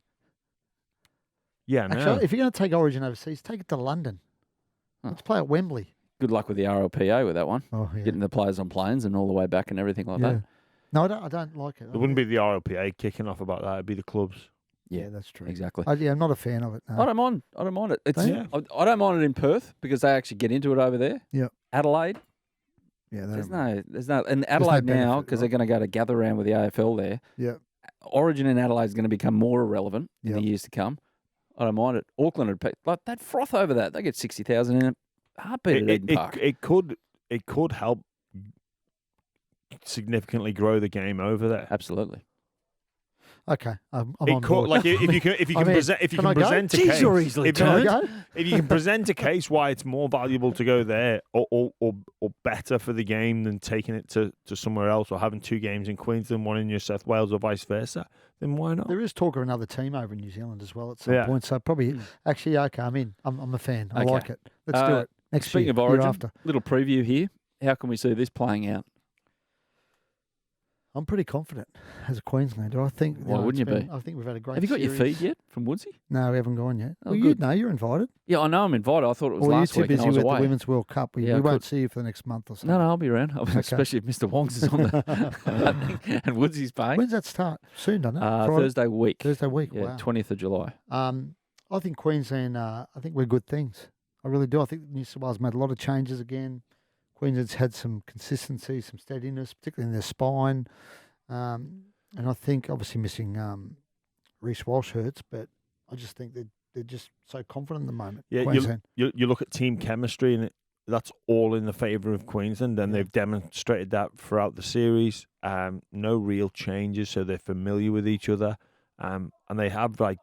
yeah? No. Actually, if you're going to take Origin overseas, take it to London. Huh. Let's play at Wembley. Good luck with the RLPA with that one. Oh, yeah. Getting the players on planes and all the way back and everything like yeah. that. No, I don't like it. It wouldn't be the RLPA kicking off about that. It'd be the clubs. Yeah, that's true. Exactly. I'm not a fan of it. No. I don't mind it. It's, Don't you? I don't mind it in Perth because they actually get into it over there. Yep. Adelaide, Yeah, there's no, and Adelaide now benefit, because they're right? going to go to gather around with the AFL there. Yeah. Origin in Adelaide is going to become more irrelevant in the Yep. years to come. I don't mind it. Auckland would like that froth over that. They get 60,000 in a heartbeat at Eden Park. It could help significantly grow the game over there. Absolutely. Okay, I'm It on could, board. like if you can I mean, present can I go? present a Jeez, case, you're easily if, Can I you, go? if you can present a case why it's more valuable to go there or better for the game than taking it to somewhere else or having two games in Queensland, one in New South Wales or vice versa, then why not? There is talk of another team over in New Zealand as well at some Yeah. point. So probably, actually, okay, I'm in. I'm a fan. I Okay. like it. Let's do it. Next Speaking year, of year Origin, after. little preview here. How can we see this playing out? I'm pretty confident as a Queenslander. I think. Why wouldn't you be? I think we've had a great. Have you got your series. feed yet from Woodsy? No, we haven't gone yet. Oh, Well, good. you're invited. Yeah, I know I'm invited. I thought it was Or you're last too week and busy I was with away. the Women's World Cup. We Yeah, I won't could- see you for the next month or something. No, I'll be around. Especially if Mr. Wong's is on the and Woodsy's paying. When's that start? Soon, doesn't it? Friday? Thursday week. Thursday week. Yeah, Wow. 20th of July. I think Queensland. I think we're good things. I really do. I think New South Wales made a lot of changes again. Queensland's had some consistency, some steadiness, particularly in their spine. And I think obviously missing Reece Walsh hurts, but I just think they're just so confident at the moment. Yeah, Queensland. you look at team chemistry and that's all in the favour of Queensland, and they've demonstrated that throughout the series. No real changes, so they're familiar with each other, and they have like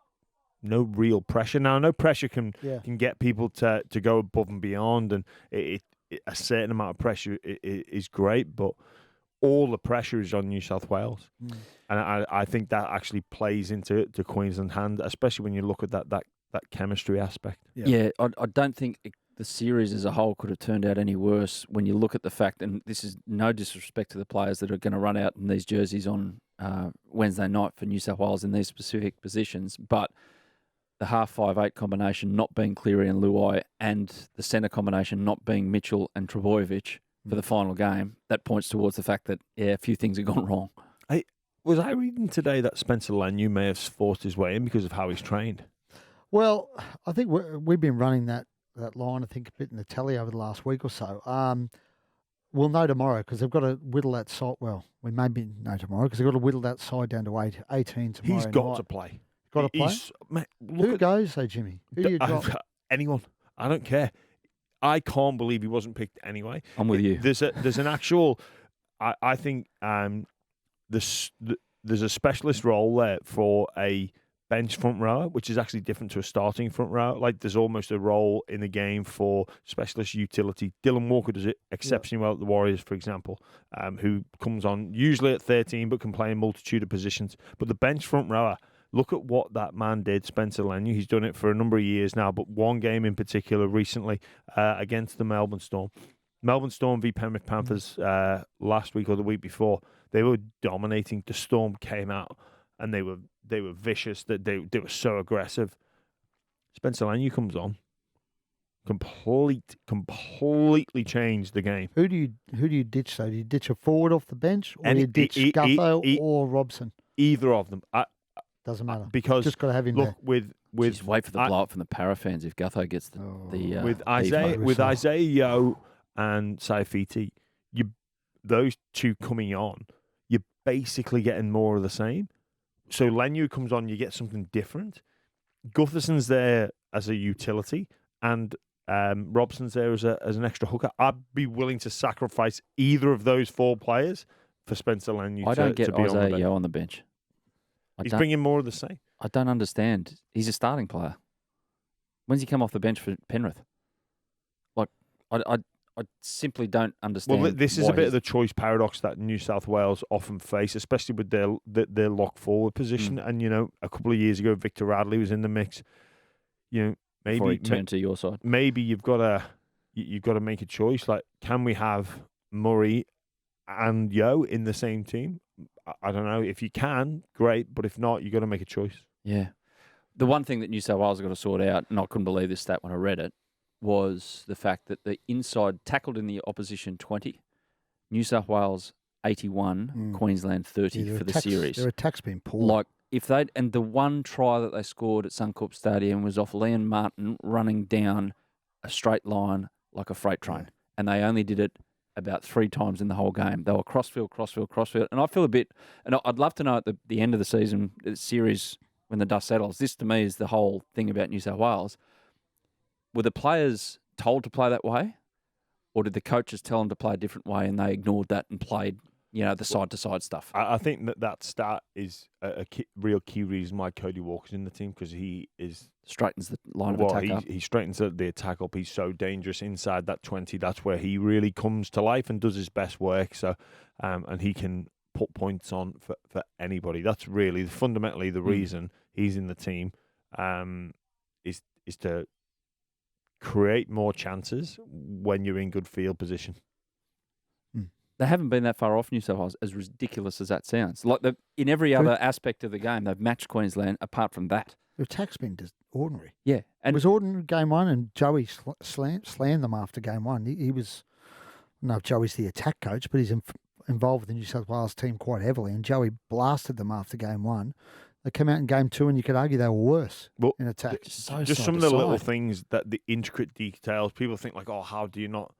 no real pressure now. No pressure can get people to go above and beyond, and it a certain amount of pressure is great, but all the pressure is on New South Wales. And I think that actually plays into Queensland's hand, especially when you look at that chemistry aspect. Yeah, I don't think the series as a whole could have turned out any worse when you look at the fact, and this is no disrespect to the players that are going to run out in these jerseys on Wednesday night for New South Wales in these specific positions, but the half 5-8 combination not being Cleary and Luai and the centre combination not being Mitchell and Trbojevic for the final game, that points towards the fact that, a few things have gone wrong. Was I reading today that Spencer Lanu may have forced his way in because of how he's trained? Well, I think we've been running that line, I think, a bit in the tally over the last week or so. We'll know tomorrow because they've got to whittle that side. Well, we may know tomorrow because they've got to whittle that side down to 18 tomorrow. He's got night. to play. Got to play? Mate, Who goes, Jimmy? Who do you drop? Anyone. I don't care. I can't believe he wasn't picked anyway. I'm with you. There's an actual. I think there's a specialist role there for a bench front rower, which is actually different to a starting front rower. Like there's almost a role in the game for specialist utility. Dylan Walker does it exceptionally well at the Warriors, for example, who comes on usually at 13 but can play in a multitude of positions. But the bench front rower, look at what that man did, Spencer Lanu. He's done it for a number of years now, but one game in particular recently against the Melbourne Storm. Melbourne Storm v Penrith Panthers last week or the week before, they were dominating. The Storm came out and they were vicious. That they were so aggressive. Spencer Lanu comes on, completely changed the game. Who do you ditch though? Do you ditch a forward off the bench, or do you ditch Gutho or Robson? Either of them. Doesn't matter because just got to have him look there. with Just wait for the blow up from the para fans if Gutho gets the with Isaiah Yeo and Saifiti, those two coming on, you're basically getting more of the same. So Lanu comes on, you get something different. Gutherson's there as a utility, and Robson's there as an extra hooker. I'd be willing to sacrifice either of those four players for Spencer Lanu. I don't get to be Isaiah Yeo on the bench. He's bringing more of the same. I don't understand. He's a starting player. When's he come off the bench for Penrith? Like, I simply don't understand. Well, this is a bit of the choice paradox that New South Wales often face, especially with their lock forward position. And a couple of years ago, Victor Radley was in the mix. Maybe before he turned to your side. Maybe you've got to make a choice. Like, can we have Murray and Yeo in the same team? I don't know. If you can, great. But if not, you've got to make a choice. Yeah. The one thing that New South Wales have got to sort out, and I couldn't believe this stat when I read it, was the fact that the inside tackled in the opposition 20, New South Wales 81, Queensland 30 for the series. Their attack's been poor. Like, and the one try that they scored at Suncorp Stadium was off Liam Martin running down a straight line like a freight train. And they only did it about 3 times in the whole game. They were crossfield. And I feel a bit, and I'd love to know at the end of the season, the series, when the dust settles, this to me is the whole thing about New South Wales. Were the players told to play that way? Or did the coaches tell them to play a different way and they ignored that and played, the side-to-side stuff? I think that stat is a real key reason why Cody Walker's in the team, because he straightens the line of attack up. He straightens the attack up. He's so dangerous inside that 20. That's where he really comes to life and does his best work. So, and he can put points on for anybody. That's really fundamentally the reason he's in the team, is to create more chances when you're in good field position. They haven't been that far off New South Wales, as ridiculous as that sounds. Like in every other aspect of the game, they've matched Queensland apart from that. The attack's been just ordinary. Yeah. And it was ordinary game one, and Joey slammed them after game one. He was, I don't know if Joey's the attack coach, but he's involved with the New South Wales team quite heavily, and Joey blasted them after game one. They came out in game two, and you could argue they were worse in attack. Just some of the little things, that the intricate details, people think like, how do you not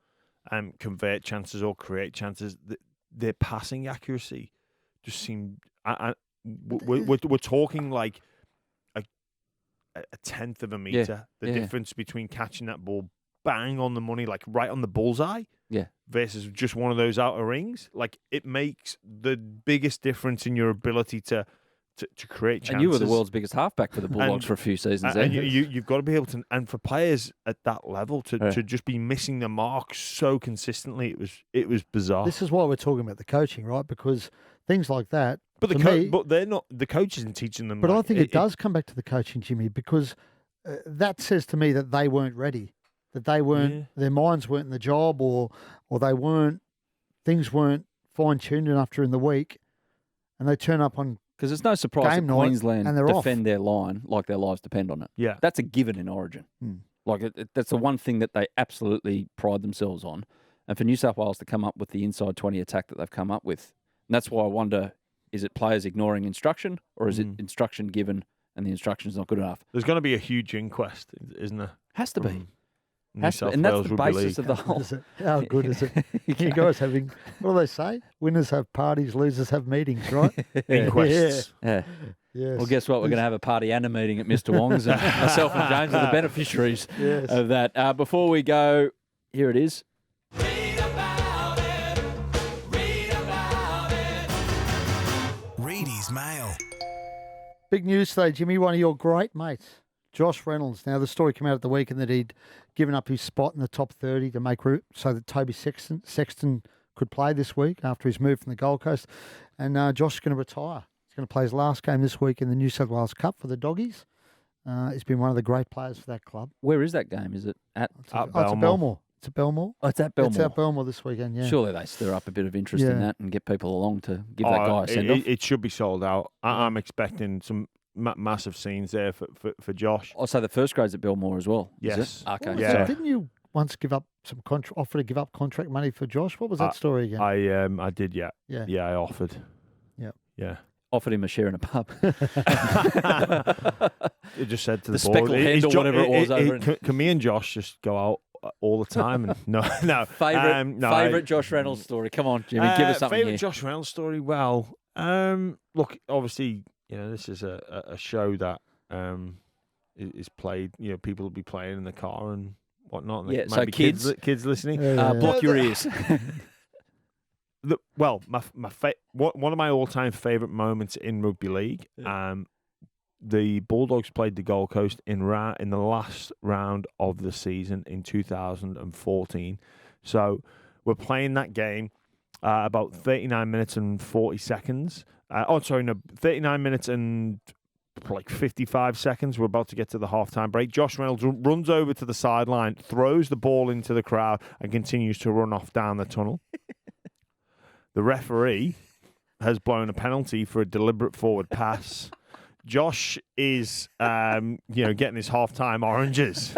convert chances or create chances? Their passing accuracy just seemed. We're talking like a tenth of a meter. The difference between catching that ball bang on the money, like right on the bullseye, versus just one of those outer rings. Like, it makes the biggest difference in your ability to to create chances. And you were the world's biggest halfback for the Bulldogs for a few seasons. And you've got to be able to, and for players at that level to just be missing the mark so consistently, it was bizarre. This is why we're talking about the coaching, right? Because things like that. But they're not. The coach isn't teaching them. But I think it does come back to the coaching, Jimmy, because that says to me that they weren't ready, that they weren't, their minds weren't in the job, or things weren't fine tuned enough during the week, and they turn up on. Because it's no surprise that Queensland and defend their line like their lives depend on it. Yeah. That's a given in Origin. Like that's the one thing that they absolutely pride themselves on. And for New South Wales to come up with the inside 20 attack that they've come up with, and that's why I wonder, is it players ignoring instruction, or is it instruction given and the instruction's not good enough? There's going to be a huge inquest, isn't there? Has to be. New South and that's Wales the Rugby basis League. of the whole. How good is it? You guys having, what do they say? Winners have parties, losers have meetings, right? Inquests. Yeah. Yes. Well, guess what? We're going to have a party and a meeting at Mr. Wong's, and myself and James are the beneficiaries of that. Before we go, here it is. Read about it. Read about it. Reedy's Mail. Big news today, Jimmy. One of your great mates, Josh Reynolds. Now, the story came out at the weekend that he'd given up his spot in the top 30 to make room so that Toby Sexton could play this week after his move from the Gold Coast. And Josh is going to retire. He's going to play his last game this week in the New South Wales Cup for the Doggies. He's been one of the great players for that club. Where is that game? Is it at It's at Belmore. It's at Belmore. Oh, it's at Belmore. It's at Belmore this weekend, yeah. Surely they stir up a bit of interest in that and get people along to give that guy a send-off. It should be sold out. I'm expecting some massive scenes there for Josh. Oh, so the first grade's at Belmore as well? Yes. Is it? Okay. Yeah. So didn't you once give up offer to give up contract money for Josh? What was that story again? I did, yeah. Yeah. I offered. Yep. Yeah. Offered him a share in a pub. It just said to the speckled board, hen or whatever it was over in- can me and Josh just go out all the time? And no. Favorite Josh Reynolds story. Come on, Jimmy, give us something favorite here. Josh Reynolds story. Well, look, obviously, this is a show that is played. People will be playing in the car and whatnot. And so kids listening. Block your ears. One of my all-time favourite moments in rugby league. The Bulldogs played the Gold Coast in the last round of the season in 2014. So we're playing that game about 39 minutes and 40 seconds. 39 minutes and like 55 seconds. We're about to get to the halftime break. Josh Reynolds runs over to the sideline, throws the ball into the crowd, and continues to run off down the tunnel. The referee has blown a penalty for a deliberate forward pass. Josh is, getting his halftime oranges.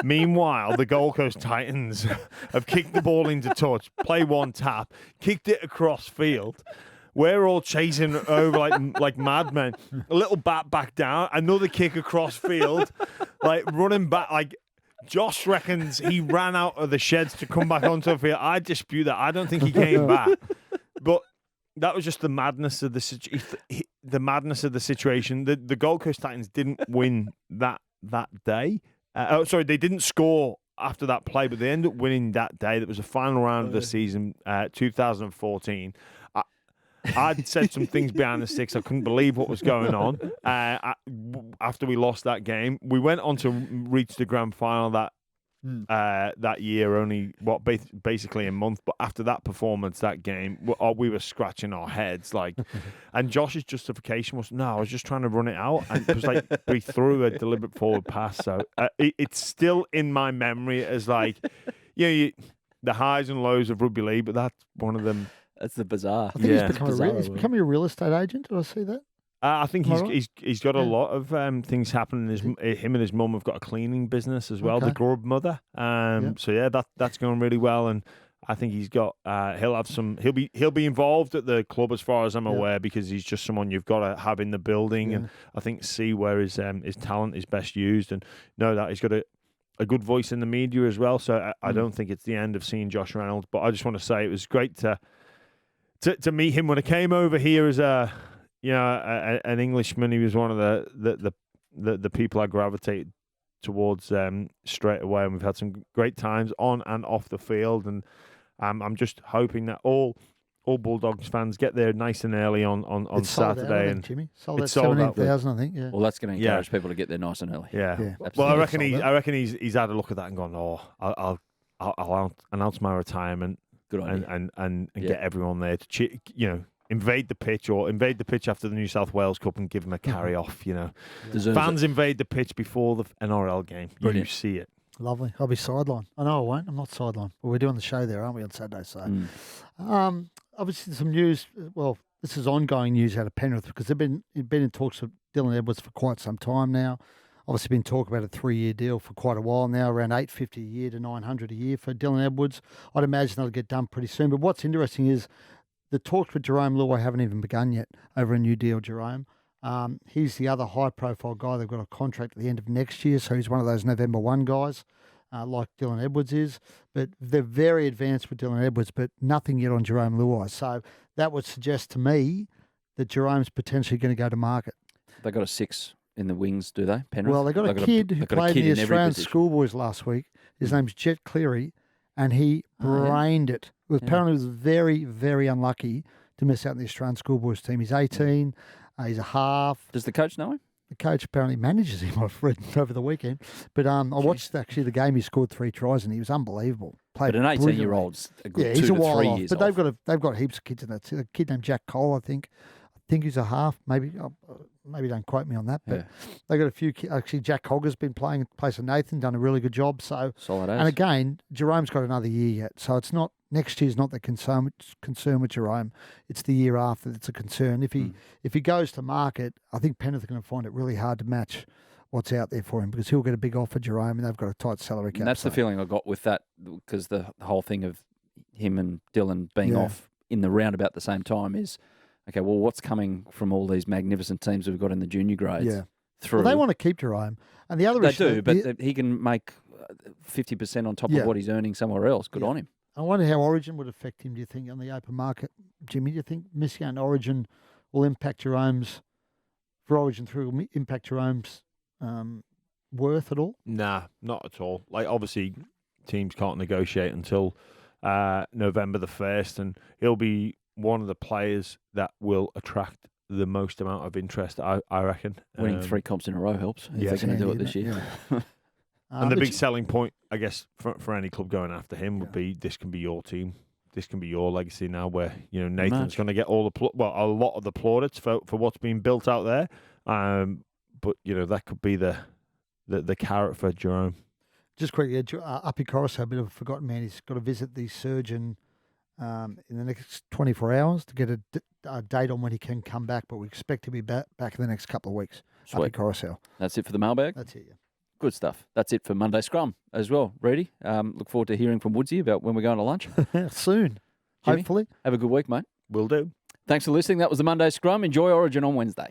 Meanwhile, the Gold Coast Titans have kicked the ball into touch, play one tap, kicked it across field. We're all chasing over like madmen. A little bat back down, another kick across field, like running back. Like Josh reckons he ran out of the sheds to come back onto the field. I dispute that. I don't think he came back. But that was just the madness of the situation. The Gold Coast Titans didn't win that day. They didn't score after that play, but they ended up winning that day. That was the final round of the season, 2014. I'd said some things behind the sticks. I couldn't believe what was going on. After we lost that game, we went on to reach the grand final that year, only basically a month. But after that performance, that game, we were scratching our heads and Josh's justification was, no, I was just trying to run it out, and it was like we threw a deliberate forward pass. So it's still in my memory as the highs and lows of rugby league, but that's one of them. That's the bizarre. I think he's becoming a real estate agent. Did I see that? I think he's got a lot of things happening. Him and his mum have got a cleaning business as well, the Grub Mother. So that's going really well, and I think he's got he'll be involved at the club as far as I'm aware, because he's just someone you've got to have in the building, and I think see where his talent is best used, and know that he's got a good voice in the media as well. So I don't think it's the end of seeing Josh Reynolds, but I just want to say it was great to meet him when I came over here as an Englishman. He was one of the people I gravitated towards straight away, and we've had some great times on and off the field. And I'm just hoping that all all Bulldogs fans get there nice and early on It's sold out, I Saturday, think, and Jimmy. Sold out it's sold out. 17,000, I think. Yeah. Well, that's going to Yeah. encourage people to get there nice and early. yeah. Yeah. Well, Absolutely. I reckon he's had a look at that and gone, oh, I'll announce my retirement Good idea. and Yeah. get everyone there to invade the pitch after the New South Wales Cup and give them a carry off. Deserves Fans it. invade the pitch before the NRL game. Brilliant. You see it. Lovely. I'll be sideline. I know I won't. I'm not sideline. But we're doing the show there, aren't we, on Saturday? So, obviously, some news. Well, this is ongoing news out of Penrith because they've been in talks with Dylan Edwards for quite some time now. Obviously, been talking about a 3-year deal for quite a while now, around $850 a year to $900 a year for Dylan Edwards. I'd imagine that'll get done pretty soon. But what's interesting is the talks with Jerome Luai haven't even begun yet over a new deal, Jerome. He's the other high-profile guy. They've got a contract at the end of next year, so he's one of those November 1 guys, like Dylan Edwards is. But they're very advanced with Dylan Edwards, but nothing yet on Jerome Luai. So that would suggest to me that Jerome's potentially going to go to market. They got a 6 in the wings, do they? Penrith? Well, they got a kid who played in the Australian Schoolboys last week. His name's Jet Cleary, and he brained it. Apparently, was very, very unlucky to miss out on the Australian Schoolboys team. He's 18. He's a half. Does the coach know him? The coach apparently manages him, I've read over the weekend. But I watched actually the game. He scored 3 tries, and he was unbelievable. Played But an 18-year-old's a good 2 he's to a while 3 off. years But off. they've got heaps of kids in that. A kid named Jack Cole, I think. I think he's a half. Maybe don't quote me on that. But they got a few. Actually, Jack Hogger's been playing in place of Nathan, done a really good job. So Solid as. and again, Jerome's got another year yet, so it's not next year's not the concern with Jerome. It's the year after that's a concern. If he goes to market, I think Penrith are going to find it really hard to match what's out there for him because he'll get a big offer, Jerome, and they've got a tight salary cap. And that's the feeling I got with that because the whole thing of him and Dylan being off in the round about the same time is, okay, well, what's coming from all these magnificent teams we've got in the junior grades? Yeah. Through. Well, they want to keep Jerome. And the other They issue, do, but he can make 50% on top of what he's earning somewhere else. Good on him. I wonder how Origin would affect him, do you think, on the open market, Jimmy? Do you think missing out on Origin will impact Jerome's, for Origin 3, will impact Jerome's worth at all? Nah, not at all. Like, obviously, teams can't negotiate until November the 1st, and he'll be one of the players that will attract the most amount of interest, I reckon. Winning 3 comps in a row helps if they're going to do it this year. And the big selling point, I guess, for any club going after him would be this can be your team. This can be your legacy now where, Nathan's going to get all the, a lot of the plaudits for what's being built out there. But, that could be the carrot for Jerome. Just quickly, Uppy Coruscant, a bit of a forgotten man. He's got to visit the surgeon in the next 24 hours to get a date on when he can come back, but we expect to be back in the next couple of weeks. Sweet. Uppy Coruscant. That's it for the mailbag? That's it, yeah. Good stuff. That's it for Monday Scrum as well. Ready? Look forward to hearing from Woodsy about when we're going to lunch. Soon, Jimmy, hopefully. Have a good week, mate. Will do. Thanks for listening. That was the Monday Scrum. Enjoy Origin on Wednesday.